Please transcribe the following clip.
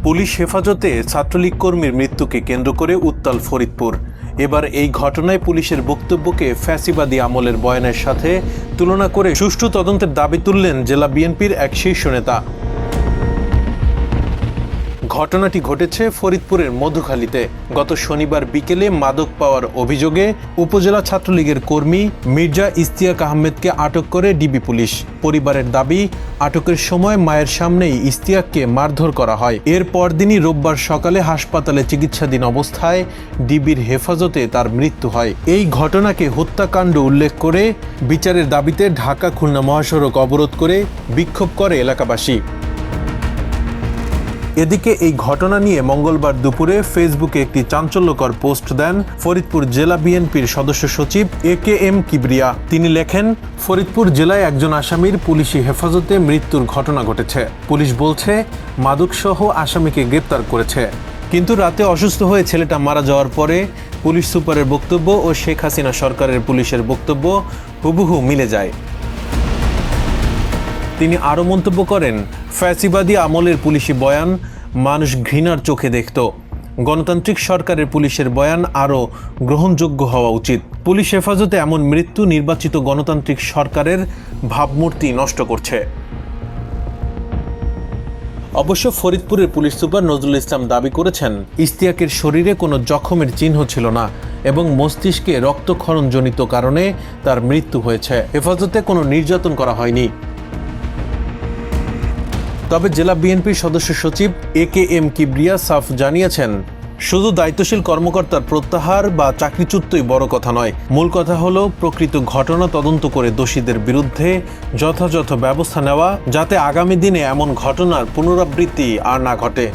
Police হেফাজতে ছাত্রলীগ কর্মীর মৃত্যুকে কেন্দ্র করে উত্তাল ফরিদপুর। এবার এই ঘটনায় পুলিশের বক্তব্যকে ফ্যাসিবাদী আমলের বয়ানের সাথে তুলনা করে সুষ্ঠু তদন্তের দাবি তুললেন জেলা বিএনপির এক শীর্ষ নেতা। ঘটনাটি ঘটেছে ফরিদপুরের মধুখালীতে। গত শনিবার বিকেলে মাদক পাওয়ার অভিযোগে উপজেলা ছাত্রলীগের কর্মী মির্জা ইশতিয়াক আহমেদকে আটক করে ডিবি পুলিশ। পরিবারের দাবি, আটকের সময় মায়ের সামনেই ইশতিয়াককে মারধর করা হয়। এর পরদিনই রোববার সকালে হাসপাতালে চিকিৎসাধীন অবস্থায় ডিবির হেফাজতে তার মৃত্যু হয়। এই ঘটনাকে হত্যাকাণ্ড উল্লেখ করে বিচারের দাবিতে ঢাকা খুলনা মহাসড়ক অবরোধ করে বিক্ষোভ করে এলাকাবাসী। এদিকে এই ঘটনা নিয়ে মঙ্গলবার দুপুরে ফেসবুকে একটি চাঞ্চল্যকর পোস্ট দেন ফরিদপুর জেলা বিএনপির সদস্য সচিব AKM কিবরিয়া। তিনি লেখেন, ফরিদপুর জেলায় একজন আসামির পুলিশি হেফাজতে মৃত্যুর ঘটনা ঘটেছে। পুলিশ বলছে মাদকসহ আসামিকে গ্রেপ্তার করেছে, কিন্তু রাতে অসুস্থ হয়ে ছেলেটা মারা যাওয়ার পরে পুলিশ সুপারের বক্তব্য ও শেখ হাসিনা সরকারের পুলিশের বক্তব্য হুবহু মিলে যায়। তিনি আরও মন্তব্য করেন, ফ্যাসিবাদী আমলের পুলিশি বয়ান মানুষ ঘৃণার চোখে দেখত। গণতান্ত্রিক সরকারের পুলিশের বয়ান আরও গ্রহণযোগ্য হওয়া উচিত। পুলিশ হেফাজতে এমন মৃত্যু নির্বাচিত গণতান্ত্রিক সরকারের ভাবমূর্তি নষ্ট করছে। অবশ্য ফরিদপুরের পুলিশ সুপার নজরুল ইসলাম দাবি করেছেন, ইশতিয়াকের শরীরে কোনো জখমের চিহ্ন ছিল না এবং মস্তিষ্কে রক্তক্ষরণজনিত কারণে তার মৃত্যু হয়েছে। হেফাজতে কোনো নির্যাতন করা হয়নি। তবে জেলা বিএনপির সদস্য সচিব AKM কিবরিয়া সাফ জানিয়েছেন, শুধু দায়িত্বশীল কর্মকর্তার প্রত্যাহার বা চাকরিচ্যুতই বড় কথা নয়, মূল কথা হলো প্রকৃত ঘটনা তদন্ত করে দোষীদের বিরুদ্ধে যথাযথ ব্যবস্থা নেওয়া, যাতে আগামী দিনে এমন ঘটনার পুনরাবৃত্তি আর না ঘটে।